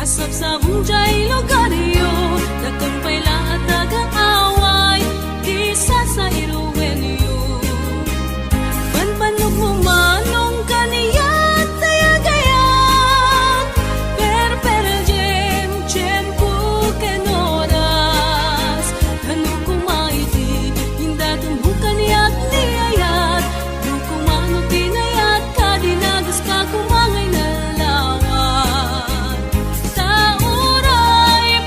Sabsabong jay lugaryo, dakong payla at nag-aaway, isa sa iruwenyo. Panpanog mo manong kaniya tayagayan, per jem, tiyempo kenoras. Ano kumaiti, hinda tumbukan niya't niyayat, dukumano tinayat, kadinagas ka kumangay na lawan. Tauray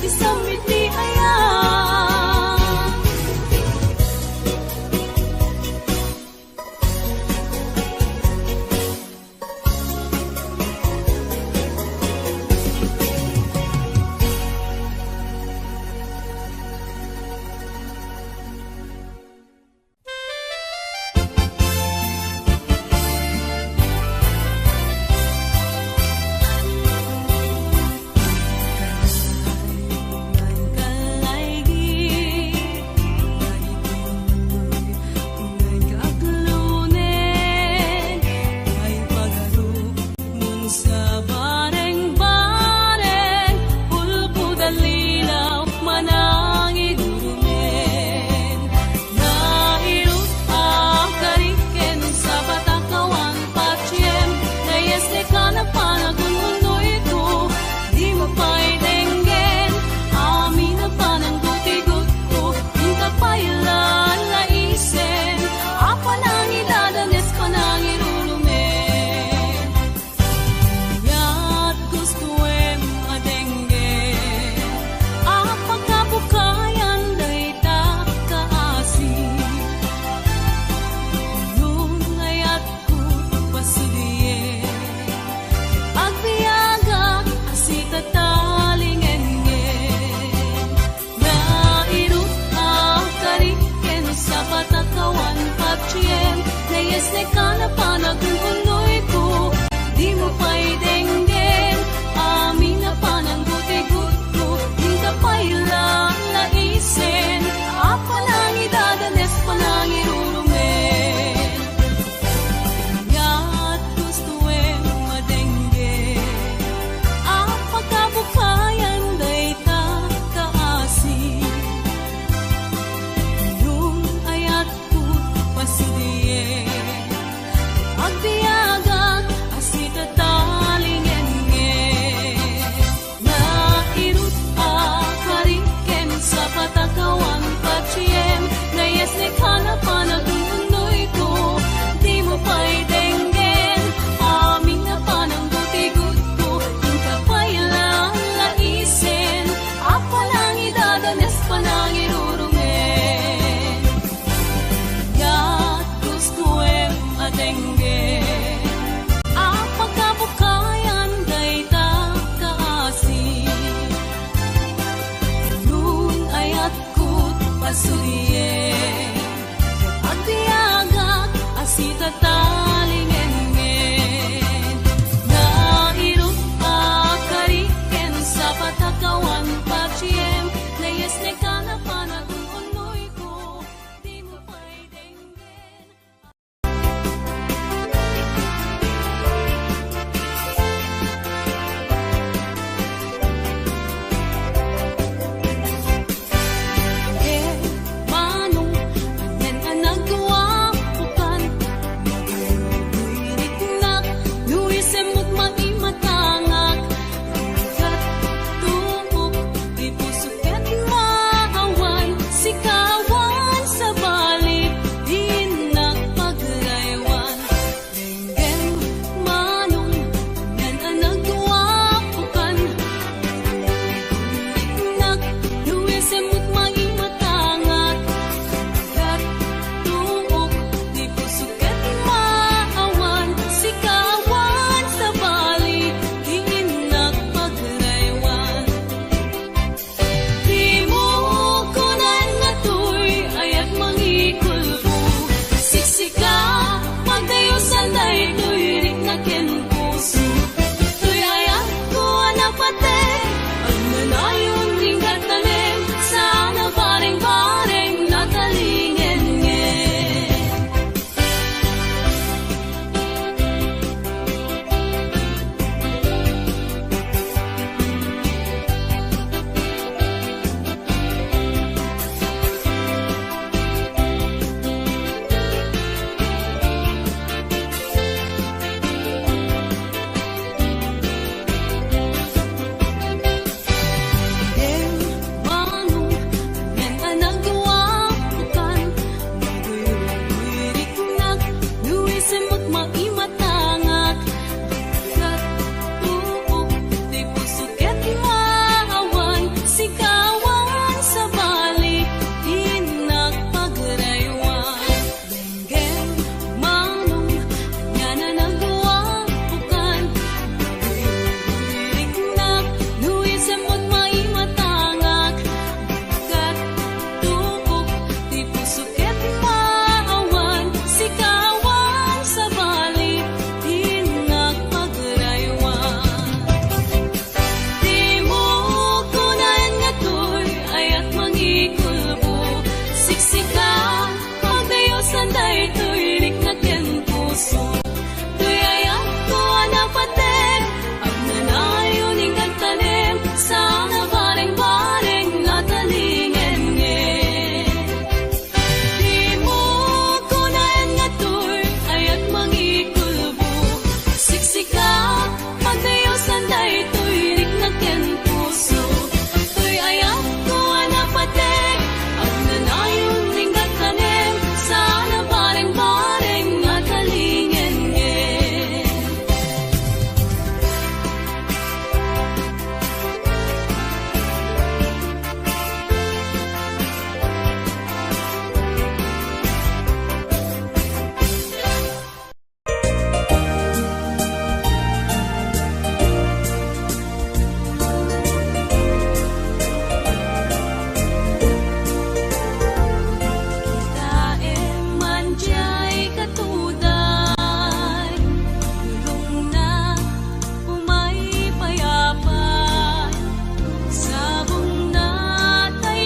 ti samit ti aya.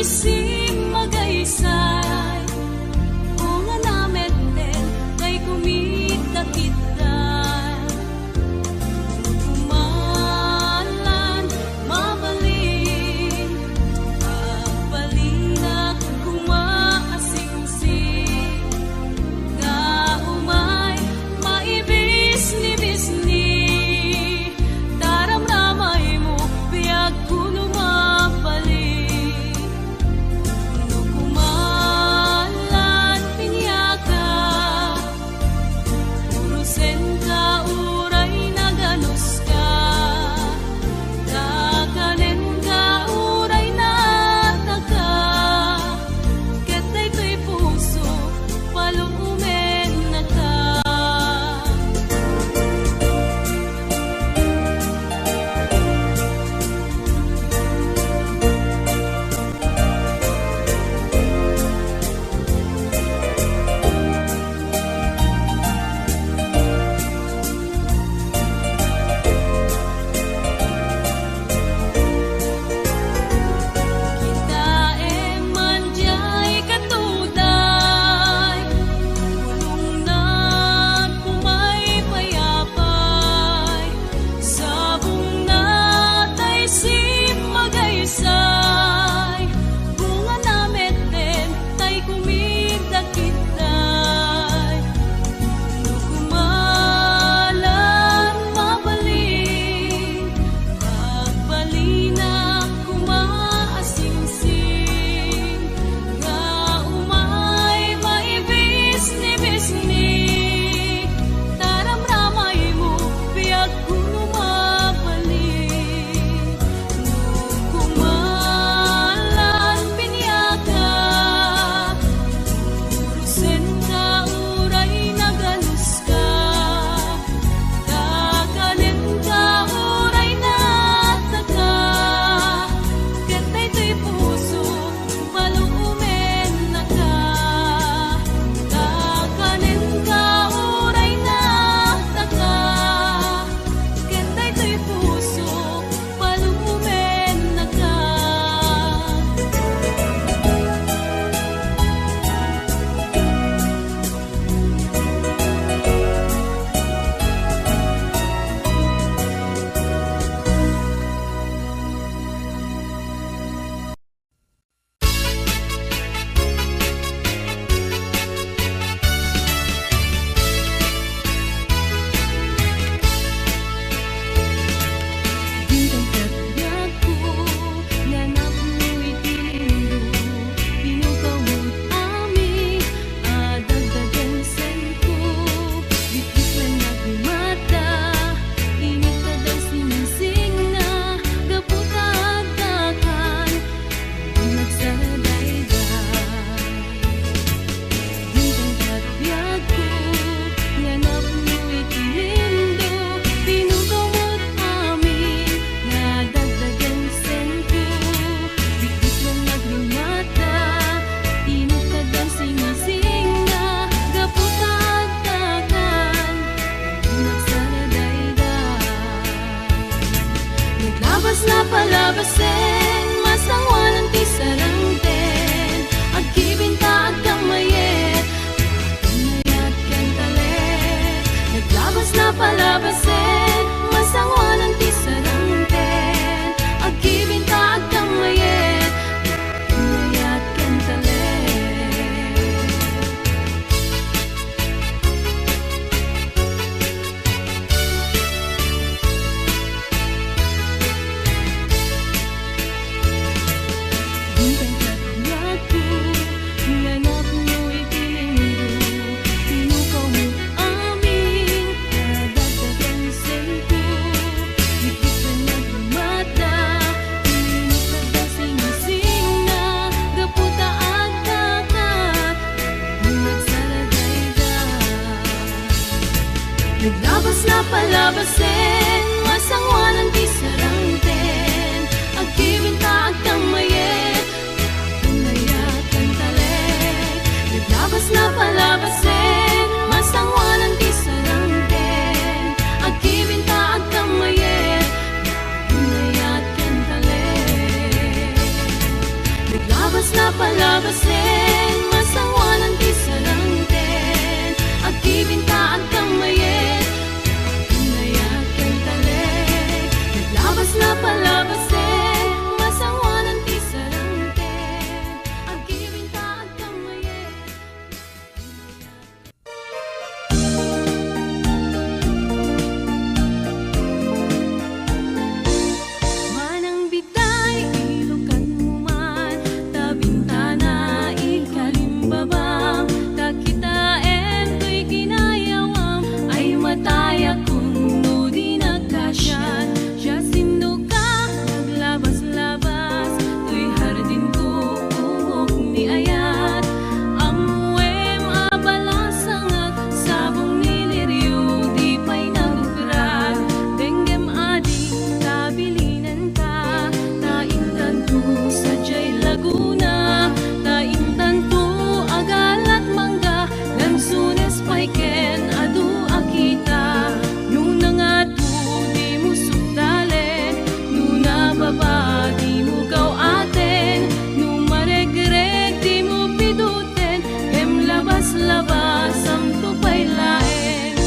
si magaysay bunga namet din kay kumita kita kumalan mabalin pagbalina kumaasing-sing kaumay maibis-ni-bisni daramramay mo biag kuno mapalin no kumalan pinyaka urusen ka uray naganus ka kakanen ka uray nataka katay to'y puso palumen na ka kita manjay katuday pulong na kumay payapay sabong natay si magaysay bunga namet din tay kumita kitay no kumalan mabalin pagbalina kumaasing-sing kaumay maibis-ni-bisni daramramay mo biag kuno mapalin no kumalan pinyaka urusen ka uray naganus ka kakanen ka uray nataka katay to'y puso palumen na ka kakanen ka uray nataka katay to'y puso palumen na ka Bintang terbiakku nganap mo'y tinindo pinukaw mo't amin adagdagan senko bitbit lang nagmata init ka daw sinising na gaputa agdakan nagsaradayday Bintang terbiakku nganap mo'y tinindo pinukaw mo't amin nadagdagan senko bitbit lang nagmata init ka daw sinising na gaputa agdakan nagsaradayday naglabas na palabasin masangwanan ti sarangten agkibinta agkamayet pinayat kan talet naglabas na palabasin masangwanan ti sarangten agkibinta agkamayet pinayat kan talet Bintang terbiakku nganap mo'y tinindo pinukaw mo't amin nadagdagan senko bitbit lang nagmata init ka daw sinising na gaputa agdakan nagsaradayday naglabas na palabasin masangwanan ti sarangten agkibinta agkamayet pinayat kan talet naglabas na palabasin masangwanan ti sarangten agkibinta agkamayet pinayat kan talet naglabas Naglabas na palabasin, masawanan di sarangten. Agibintaan kang mayet, pinayak kang taleg. Naglabas na palabasin, masawanan di sarangten. Agibintaan kang mayet. Manang bitay, ilukan mo man, tabintana, ikalimbabang, takitain ko'y ginayawang, ay mataya kung no di nagkasyan. Siya sindo ka, naglabas-labas, to'y hardin ko, umok ni ayat. Amuem abalasangag, sabong niliryo, di pa'y nagugrat. Denggem ading, tabilinan ka, taintan ko sa Jay Laguna. Taintan ko agalat mangga, lansunes paiken adu akita. Nuna nga to di mo sukdalen, nuna baba di mo gaw aten, numaregreg di mo piduten, em labas-labas ang tupay laen.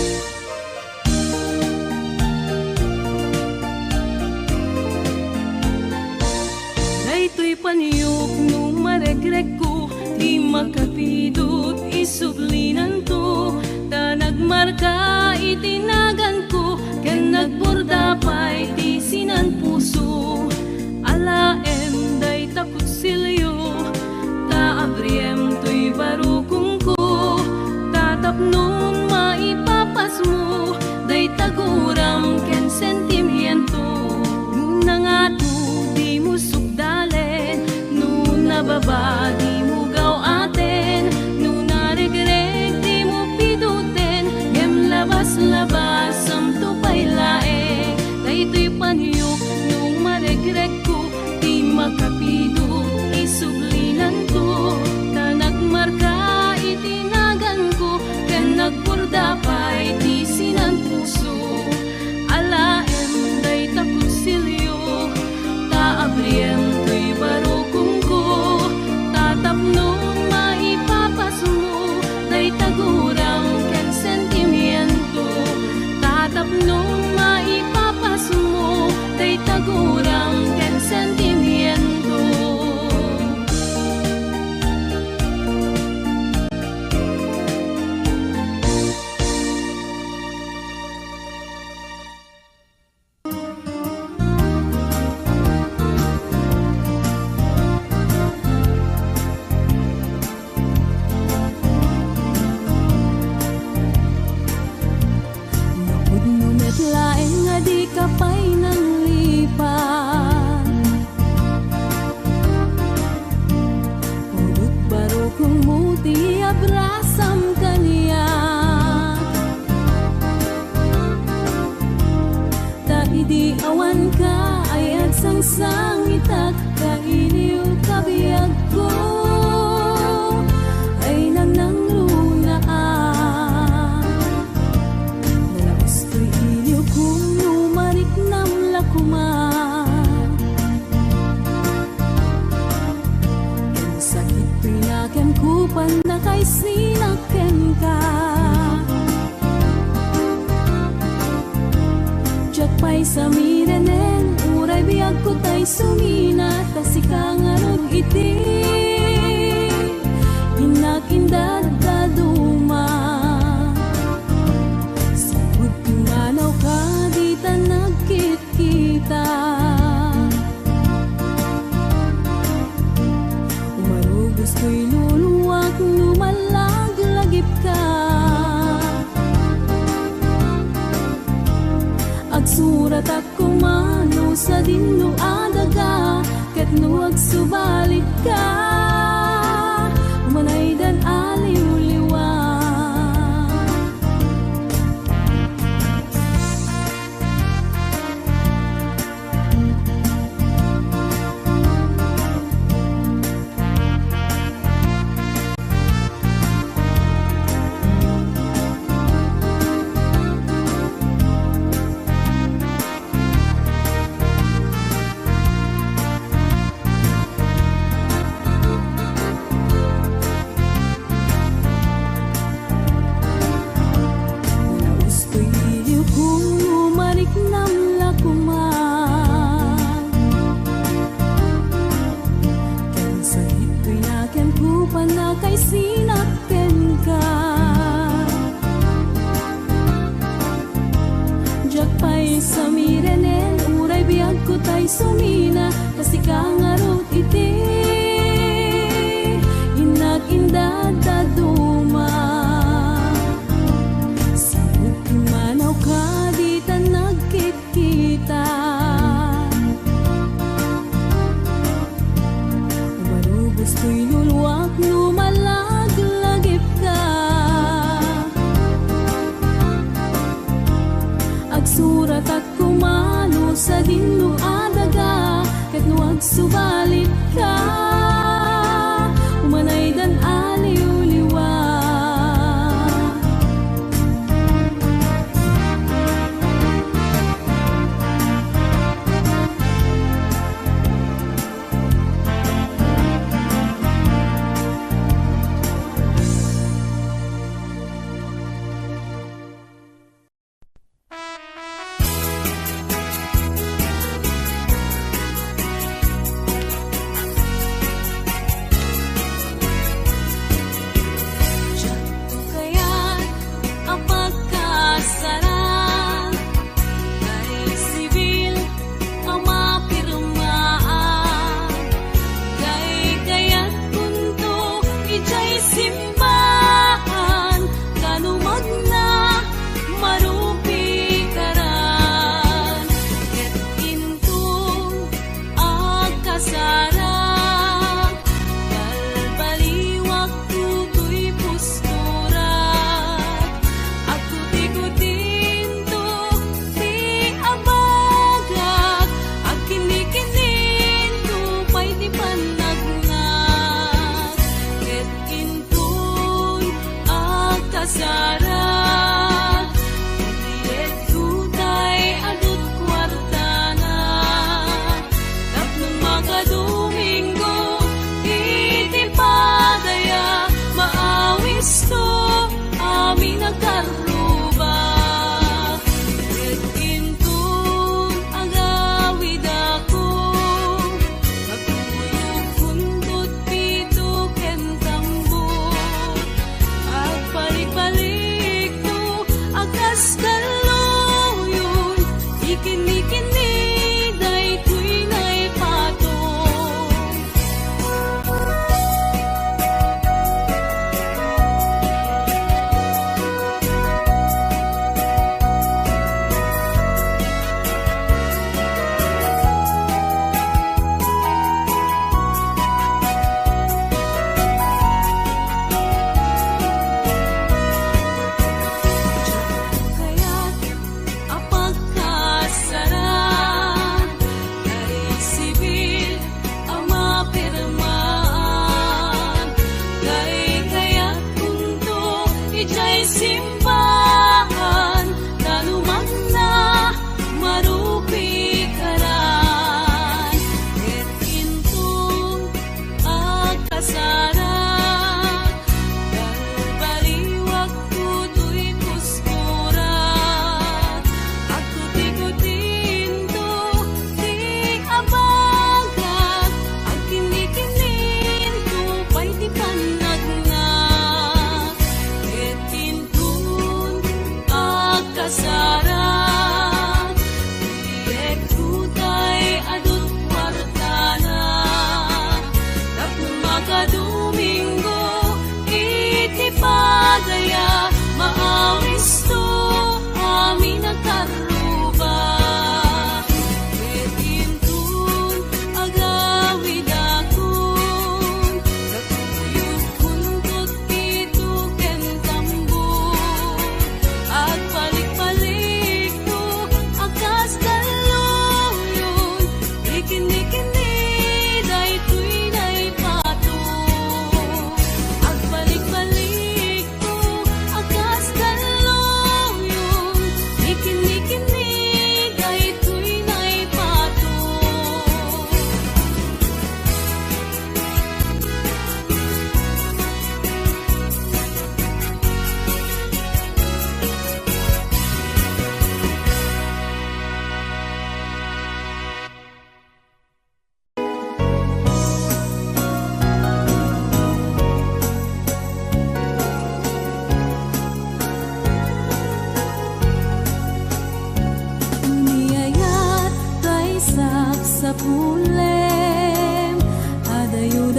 Daytoy paniyok no maregreg ko, di makapidot isublinan to. Ta nagmarka itinagan ko, ken nagborda pa'y tisinan puso. Alaem day takot silyo, ta abriem to'y barukong ko. Tatapnon maipapas mo, day taguram ken sentimiento. Nuna nga to di mo sukdalen, nuna baba di mo gaw aten, nuna regreg di mo piduten, gem labas-labas ang tupay lae. Daytoy paniyok nung maregreg ko, di makapidot isublinan ko. Ta nagmarka itinagan ko, ken nagborda pa'y tisinan puso. Alaem day takot silyo, ta abriem to'y barukong ko. Tatapnon maipapas mo, day taguram ken sentimiento. Tatapnon maipapas mo, day taguram ken sentimiento. Napudnumet laeng nga di ka pa'y nanglipat. Pudot barukong mo di abrasam kaniya. Ta idi awan ka ay agsangsang itak, kailiw kabiyag ko ay nanangrunaan. Nalabas ko'y iliw kung numarik nam lakuman. Ken sakit pinaken kupan na kay sinaken ka. Diyak pa'y samirenen, uray biyag ko tay sumina, tasikang arog iti inakindad daduma. Sipud tinganaw ka, di ta nagkit-kita. Umarugos ko'y luluwag, lumalag-lagip ka. Agsurat ako mano sa dinno adaga, ket no agsubalit ka, umanay dan aliw-liwa. ko tay sumina, kasi kangarot iti inag-indad daduma. Sa manaw ka di ta nagkikita, marubos ko'y luluwak lumalaglagip ka. Agsurat at kumano sa dinlo adaga, ket no agsubalit ka, umanay dan aliw-liwa. Panagna, ket pintu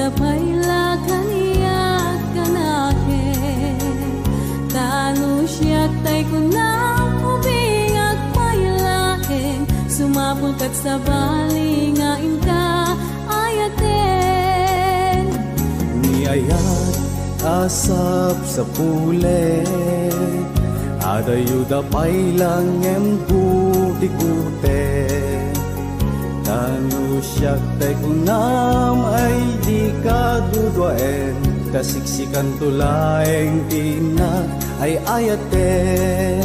payla kaniya kanake tanu siya tay kunang ubingag paylaeng sumapul kat sa bali nga inka ayaten niayat asap sa pule adayuda paylang emputikute tanu siyak tay kunam ay di kaduduaen kasiksikan tulaeng tina ay ayaten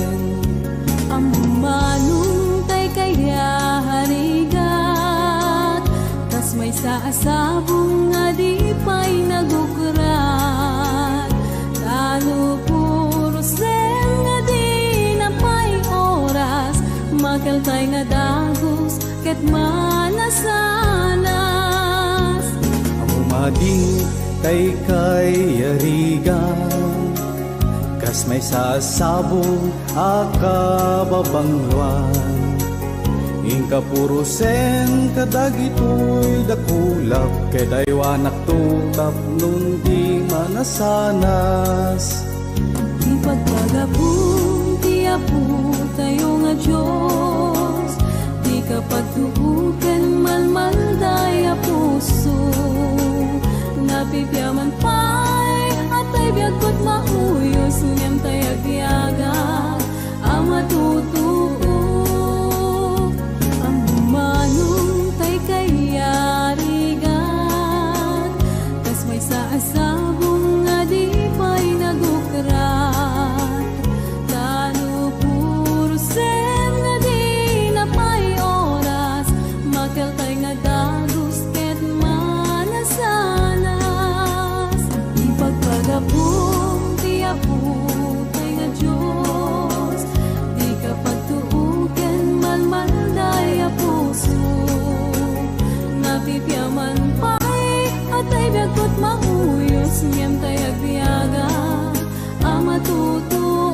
amanong tay kaya harigat tas may saasabong nga di pa'y nagukurat tanu puro sen nga di na pa'y oras makaltay nga dagos ket manasanas amumading tay kay yarigan kas may sasabong akababangluan ingka purusen kadagitoy dakulap kay daywanak tutap nung di manasanas ipagpagapong ti apo tayo nga Diyos di kapag tubukan malmalday a puso napipyaman pa'y at ay biyagkot mauyos ngem tay agyaga ang matutuo ang bumanong tay kayarigan tas may saasabong nga di pa'y nagukrat tanu puro sen nga di na pa'y oras makaltay nga dagos ket manasanas ipagpagapong ti apo tay nga Diyos di kapag tuuken malmalday a puso napipyaman pa'y at ay biyagkot mauyos ngem tay agbiyaga ang matutuo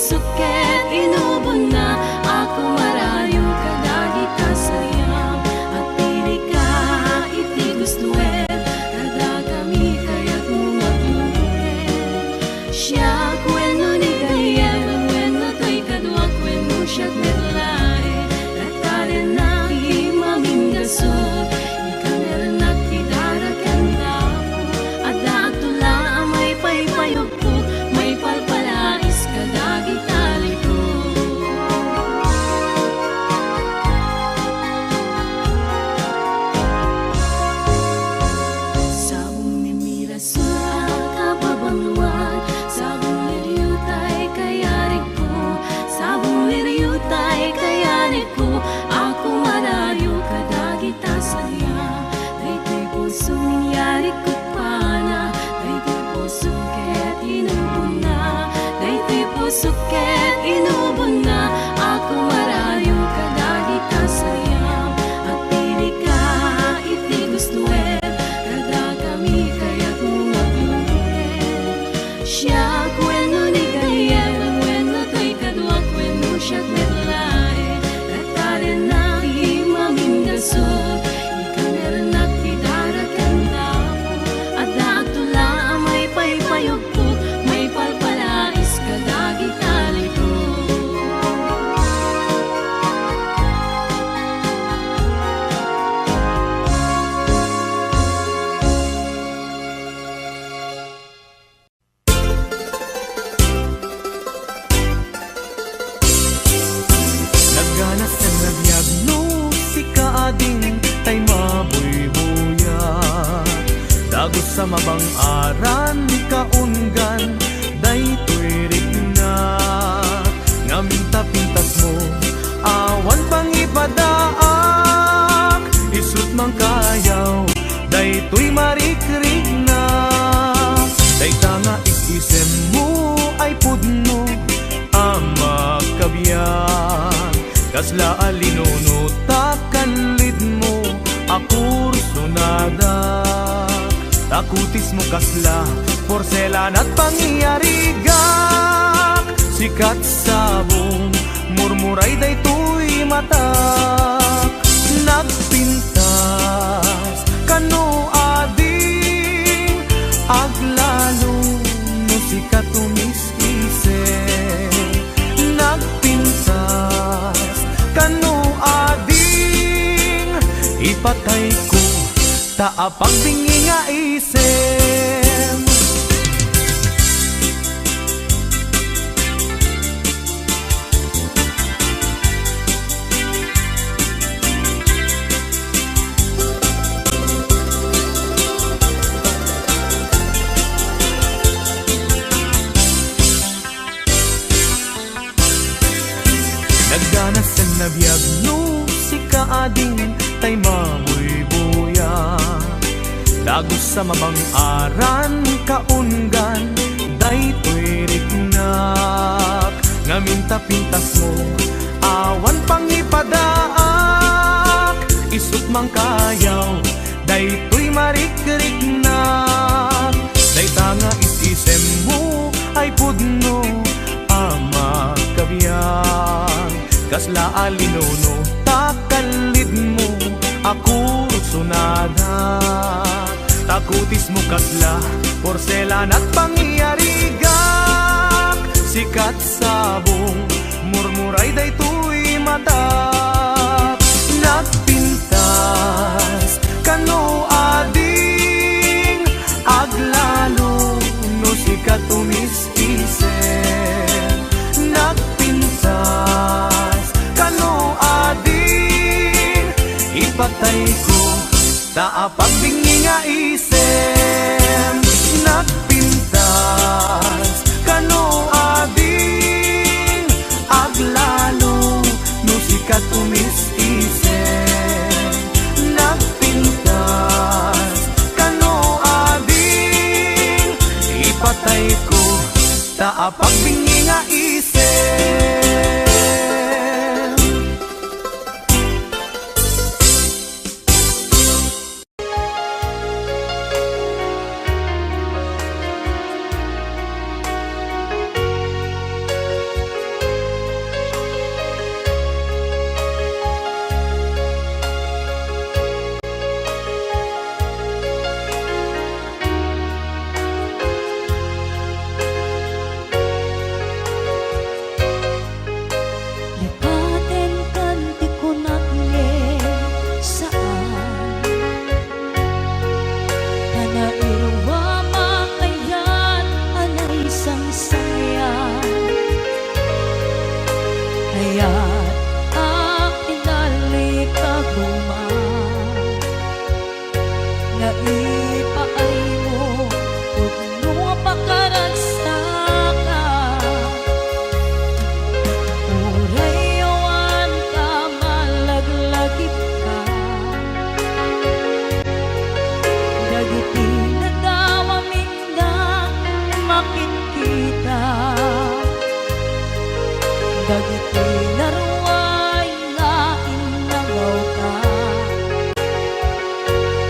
puso ket inubon na ako marayo kadagi kasayam at pili ka iti gustuin kada kami kaya't mungagluin siya kweno ni gayem wenno to'y kadwak wenno siya't medlay natalen na imamingasod ikameron at idarakan na at daatula may paypayog po may palpalais kadagi tali ko sabong mimira sa kababangluan sabong liriyutay kayari ko sabong liriyutay kayari ko ako marayo kadagi tasaya daytoy puso nangyari ko pana daytoy puso ket inubon na daytoy puso ket inubon na ako marayo kadagi tasaya at pili ka iti gustuin kada kami kaya't mungagluin siya kweno ni gayem wenno to'y kadwak wenno siya't medlay natalen na imamingasod ikameron at idarakan na at daatula may paypayog po may palpalais kadagi tali ko Nagganas na nagyagno si kaading tay mabuybuya dagos sa mabang aran kaunggan daytoy rigna ngaminta pintas mo awan pang ipadaak isut mang kayaw daytoy marikrik na dayta nga isisem mo ay pudno ama kabiyan kasla alinuno takanlid mo akur sunada takutis mo kasla porselan at pangyarigak sikat sabong murmuray daytoy matak nagpintas kano ading aglalo no sikat tumis-isen nagpintas kano ading ipatay ko taapag bingi nga isem nagganas ang nabiyagno si kaading tay mabuybuya dagos sa mabang aran kaunggan daytoy rignak ngaminta pintas mo awan pang ipadaak isut mang kayaw daytoy marikriknak dayta nga isisem mo ay pudno ama kabiyan kasla alinuno takalid mo ako sunada takutis mo kasla porselan at pangyarigak sikat sabong murmuray daytoy matak nagpintas kano ading aglalo no sikat tumis-isen nagpintas kano ading ipatay ko taapag bingi nga isem nagpintas kano ading aglalo no sikat tumis-isen nagpintas kano ading ipatay ko taapag bingi nga isem makikita. Dagiti naruay nga inagaw ka,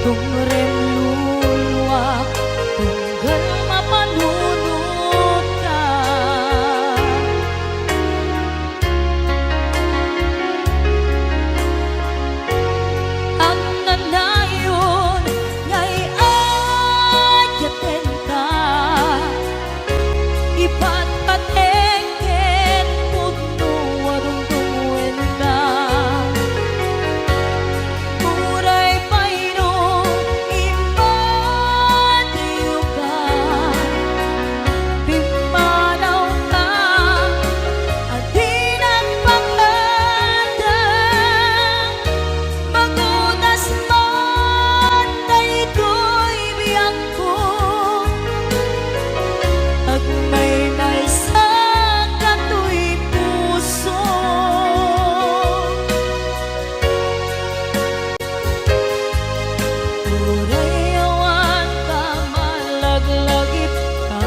tungrem luluwak, tunggal mapanunod ka. Ang nanayon ngay adyaten ka, ipatpatengken pudno warung tuwen ka. Uray payno imadiyo ka, pimanaw ka, adi nagpakadang magunas man daytoy biyang ko. Agmay sa katoy puso, uray awan ka malaglagip ka.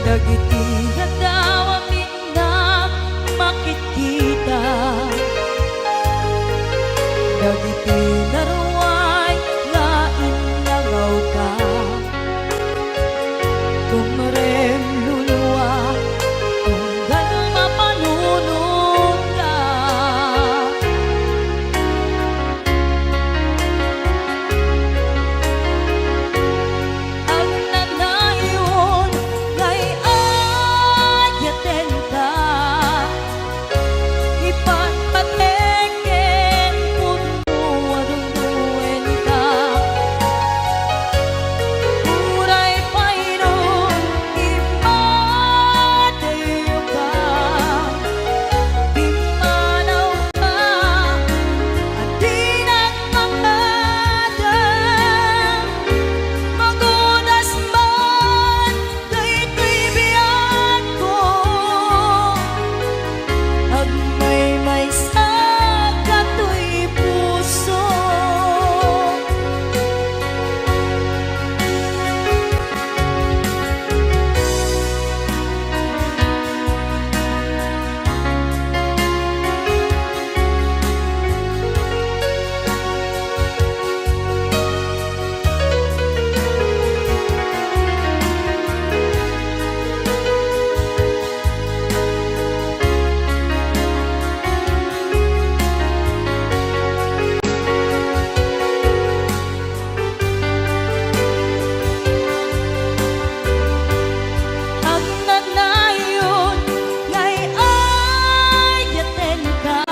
Dagiti hadawa minna makikita, dagiti naruay nga inagaw ka, tumrem luluwa, tunggal mapanunod ka. Ang nanayon ngay adyaten ka, ipatpatengken pudno warung tuwen ka. Uray payno imadayo ka, pimanaw ka, adi nagpakadang magunas man daytoy biyag ko. Agmay sa katoy puso, ang nanayon ngay adyaten ka,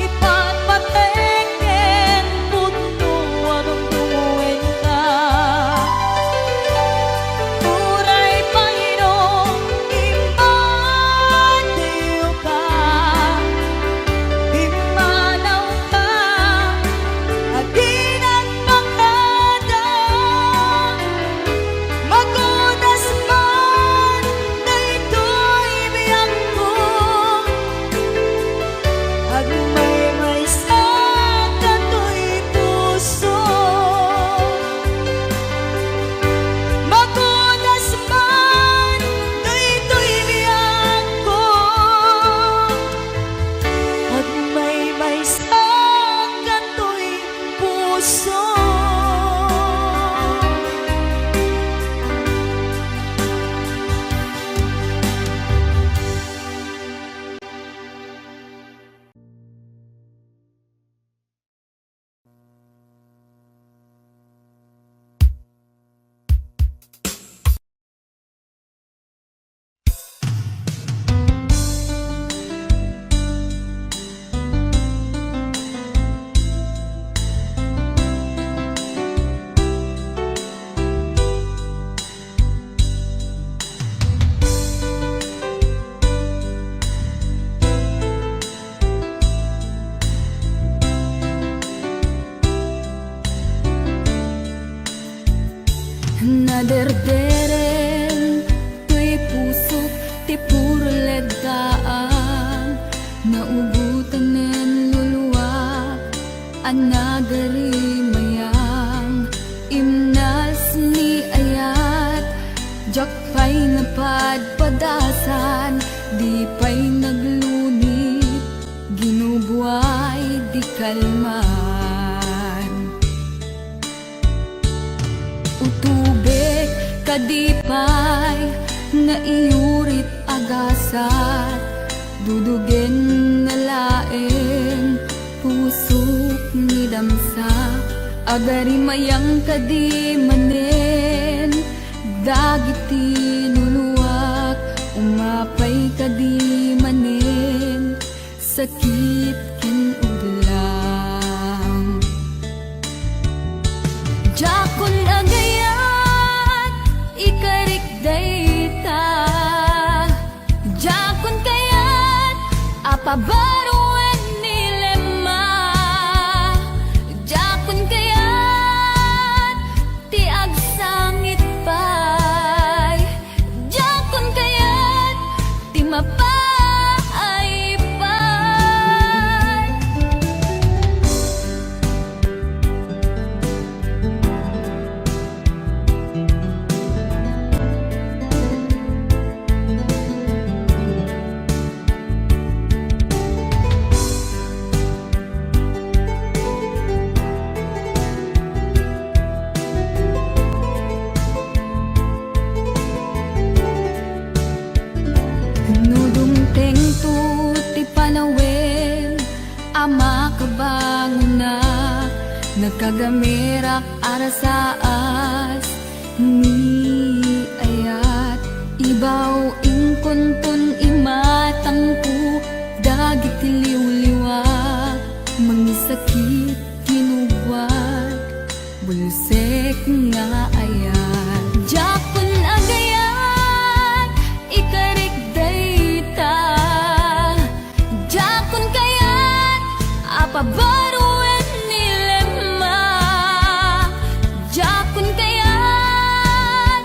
ipatpatengken pudno warung tuwen ka. Uray payno imadayo ka, pimanaw ka, adi nagpakadang magunas man daytoy biyag ko. Agmay sa katoy puso, magunas man daytoy biyag ko. Agmay sa katoy puso. Naderderen tuy pusok ti puro ledaan, naubutan nen luluwa anagari mayang imna Jak pa'y napadpadasan, di pa'y naglunit, ginubuhay di kalman. Utubek kadipay, nga iurit agasat, dudugen na laeng, pusok ni damsak, agari mayang kadi manen, dagiti nuluwak, umapay kadi manen, sakit ken udlang. Jakon agayat, ikarik dayta, jakon kayat, apabaruan nilema, jakon kayat, ti agsangit pay, jakon kayat, ti mapay pay. Nudumteng tu ti panawin, ama kabangunak, nagkagamirak arasaas, ni ayat, ibaw ingkuntun imatangku, dagit liwliwak, mangisakit kinubwag, bulusek nga ayat. Jakon agayat, ikarik dayta, jakon kayat, apabaruan nilema, jakon kayat,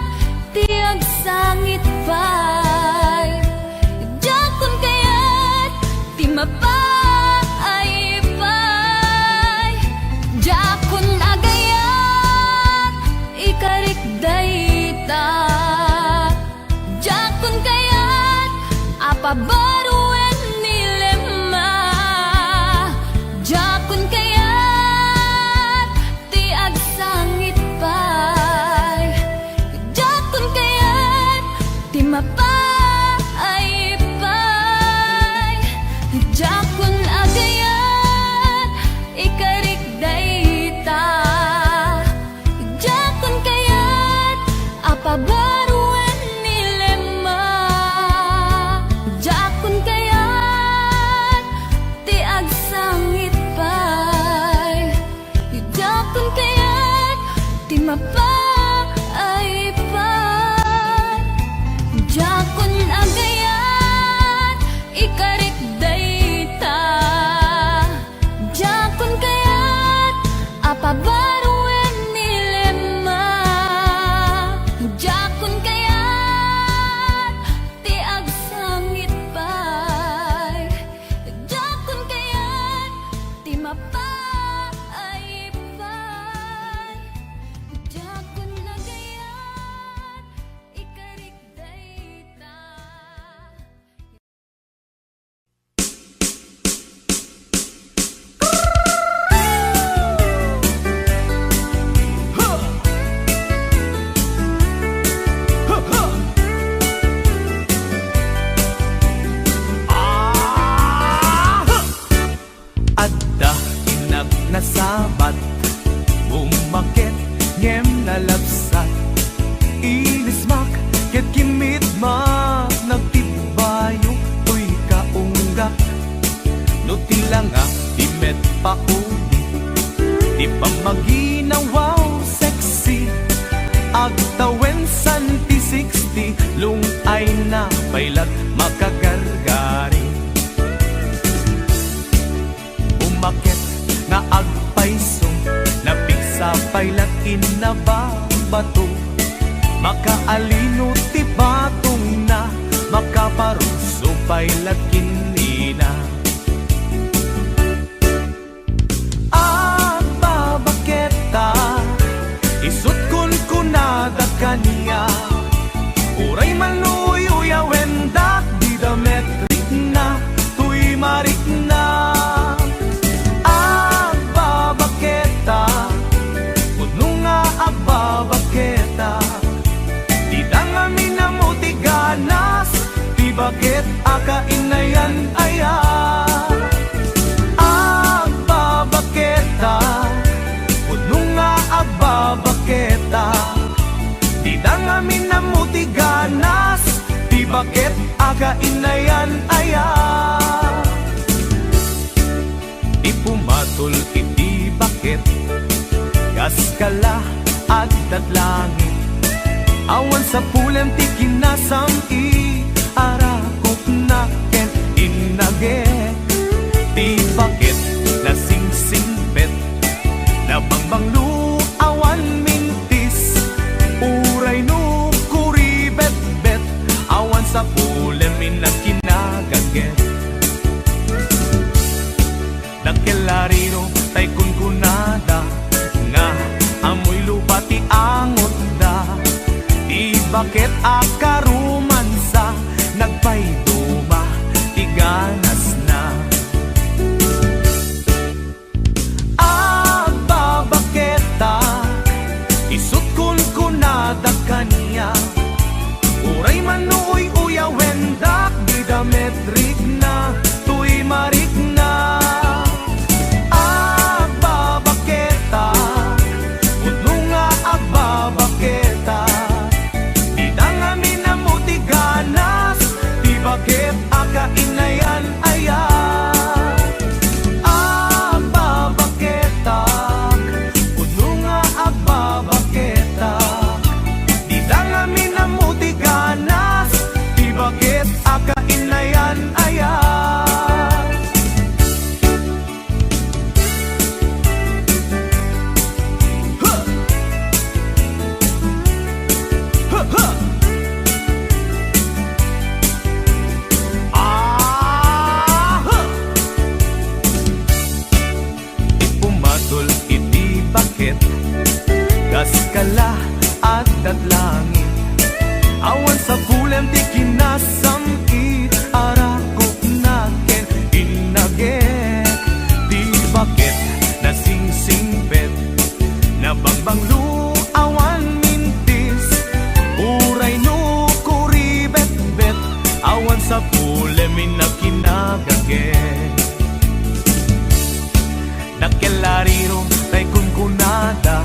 tiag sangit pay, jakon kayat, ti mapay pay. Jakon agayat, ikarik dayta, jakon kayat, apabaruan nilema, jakon kayat, ti agsangit pay, jakon kayat, ti mapay pay. Jakon agayat, ikarik dayta, jakon kayat, apabaruan nilema, jakon kayat, ti agsangit pay, jakon kayat, ti mapay pay. Jakon agayat, ikarik dayta, jakon kayat, apabaruan nilema, jakon kayat, ti agsangit pay, jakon kayat, ti mapay pay. Jakon agayat, ikarik dayta. Adda inag nasabat, bumakit ngem nalabsat, inismak ket kimitmak, nagtibayo tuy kaunggak, no tilanga di met pauli, di pamaginawaw sexy, agtawen santi 60, lungay na pailat makagargari. Umakit nga agpaiso, napigsa pailat inababato, makaalino ti batong na, makaparuso pailat kinina. At babaketa, isut kun kunada kaniya, bakit akainayan aya agbabaketa puno nga agbabaketa di dang amin namuti ganas di bakit akainayan aya di pumatol iti bakit gas kala at dadlangin awan sa pulem ti kinasam i arakop na ken inage di bakit nasingsingpet nabangbang lu awan mintis uray no kuribet-bet awan sa pulem inakinagaget nagkelarino tay kunkunada nga amoy lupa ti angot da di bakit akarumansa nagpayduma ti ganas na agbabaketa isut kunkunada kanya uray manuoy uyawendak di dametrik na tuy marik na agbabaketa puno nga agbabaketa di dang amin namuti ganas di bakit akainayan aya agbabaketa puno nga agbabaketa di dang amin namuti ganas di bakit akainayan aya ipumadol iti bakit gas kala at datlangin awan sa pulem ti kinasam i arakop naken inagek di bakit nasingsingpet nabangbang lu awan mintis uray no kuribet-bet awan sa pulem inakinagaget nagkelariro tay kunkunada